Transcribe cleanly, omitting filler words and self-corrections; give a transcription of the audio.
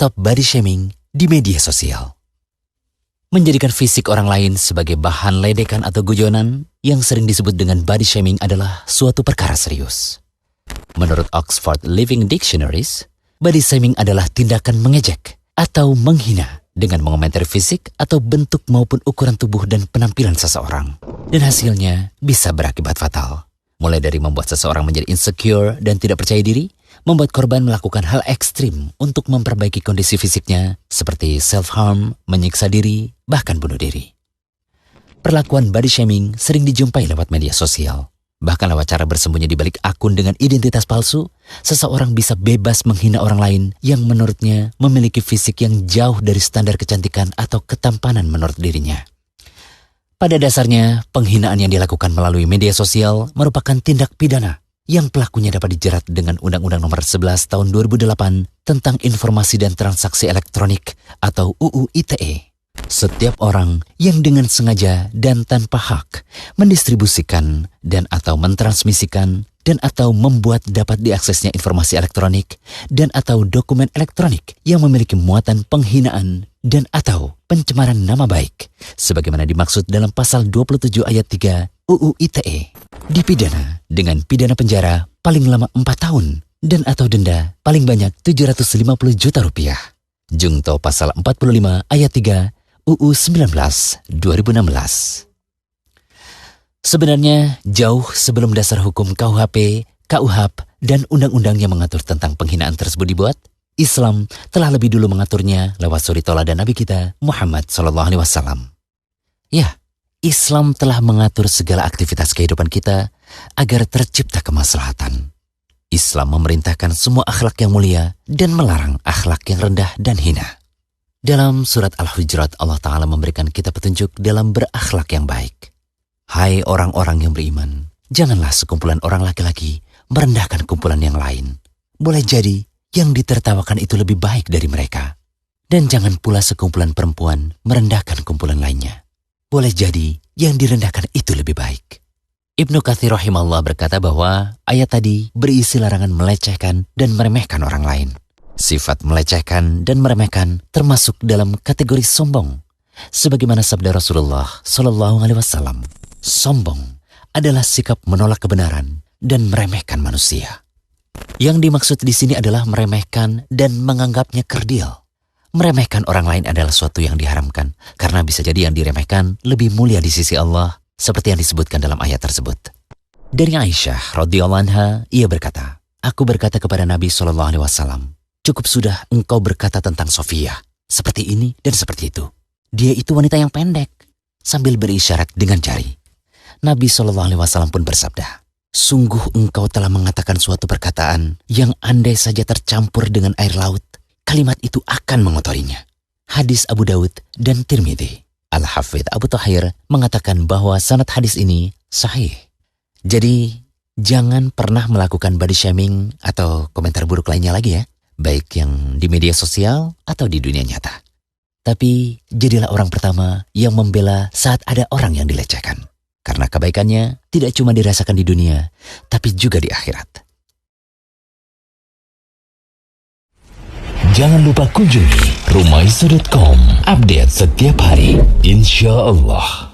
Stop body shaming di media sosial. Menjadikan fisik orang lain sebagai bahan ledekan atau guyonan yang sering disebut dengan body shaming adalah suatu perkara serius. Menurut Oxford Living Dictionaries, body shaming adalah tindakan mengejek atau menghina dengan mengomentari fisik atau bentuk maupun ukuran tubuh dan penampilan seseorang. Dan hasilnya bisa berakibat fatal. Mulai dari membuat seseorang menjadi insecure dan tidak percaya diri, membuat korban melakukan hal ekstrim untuk memperbaiki kondisi fisiknya seperti self-harm, menyiksa diri, bahkan bunuh diri. Perlakuan body shaming sering dijumpai lewat media sosial. Bahkan lewat cara bersembunyi di balik akun dengan identitas palsu, seseorang bisa bebas menghina orang lain yang menurutnya memiliki fisik yang jauh dari standar kecantikan atau ketampanan menurut dirinya. Pada dasarnya, penghinaan yang dilakukan melalui media sosial merupakan tindak pidana yang pelakunya dapat dijerat dengan Undang-Undang Nomor 11 Tahun 2008 tentang Informasi dan Transaksi Elektronik atau UU ITE. Setiap orang yang dengan sengaja dan tanpa hak mendistribusikan dan atau mentransmisikan dan atau membuat dapat diaksesnya informasi elektronik dan atau dokumen elektronik yang memiliki muatan penghinaan dan atau pencemaran nama baik sebagaimana dimaksud dalam pasal 27 ayat 3 UU ITE dipidana dengan pidana penjara paling lama 4 tahun dan atau denda paling banyak 750 juta rupiah. Jungto pasal 45 ayat 3 UU 19 2016. Sebenarnya, jauh sebelum dasar hukum KUHP, KUHAP, dan undang-undang yang mengatur tentang penghinaan tersebut dibuat, Islam telah lebih dulu mengaturnya lewat suri tauladan Nabi kita, Muhammad SAW. Ya, Islam telah mengatur segala aktivitas kehidupan kita agar tercipta kemaslahatan. Islam memerintahkan semua akhlak yang mulia dan melarang akhlak yang rendah dan hina. Dalam surat Al-Hujurat, Allah Ta'ala memberikan kita petunjuk dalam berakhlak yang baik. Hai orang-orang yang beriman, janganlah sekumpulan orang laki-laki merendahkan kumpulan yang lain. Boleh jadi yang ditertawakan itu lebih baik dari mereka. Dan jangan pula sekumpulan perempuan merendahkan kumpulan lainnya. Boleh jadi yang direndahkan itu lebih baik. Ibnu Katsir rahimahullah berkata bahwa ayat tadi berisi larangan melecehkan dan meremehkan orang lain. Sifat melecehkan dan meremehkan termasuk dalam kategori sombong. Sebagaimana sabda Rasulullah SAW, sombong adalah sikap menolak kebenaran dan meremehkan manusia. Yang dimaksud di sini adalah meremehkan dan menganggapnya kerdil. Meremehkan orang lain adalah suatu yang diharamkan karena bisa jadi yang diremehkan lebih mulia di sisi Allah seperti yang disebutkan dalam ayat tersebut. Dari Aisyah radhiyallahu anha, ia berkata, aku berkata kepada Nabi SAW, cukup sudah engkau berkata tentang Sofia, seperti ini dan seperti itu. Dia itu wanita yang pendek, sambil berisyarat dengan jari. Nabi SAW pun bersabda, sungguh engkau telah mengatakan suatu perkataan yang andai saja tercampur dengan air laut, kalimat itu akan mengotorinya. Hadis Abu Daud dan Tirmidzi. Al-Hafidh Abu Thahir mengatakan bahwa sanad hadis ini sahih. Jadi, jangan pernah melakukan body shaming atau komentar buruk lainnya lagi ya, baik yang di media sosial atau di dunia nyata. Tapi, jadilah orang pertama yang membela saat ada orang yang dilecehkan. Karena kebaikannya tidak cuma dirasakan di dunia, tapi juga di akhirat. Jangan lupa kunjungi rumaiso.com. Update setiap hari, insya Allah.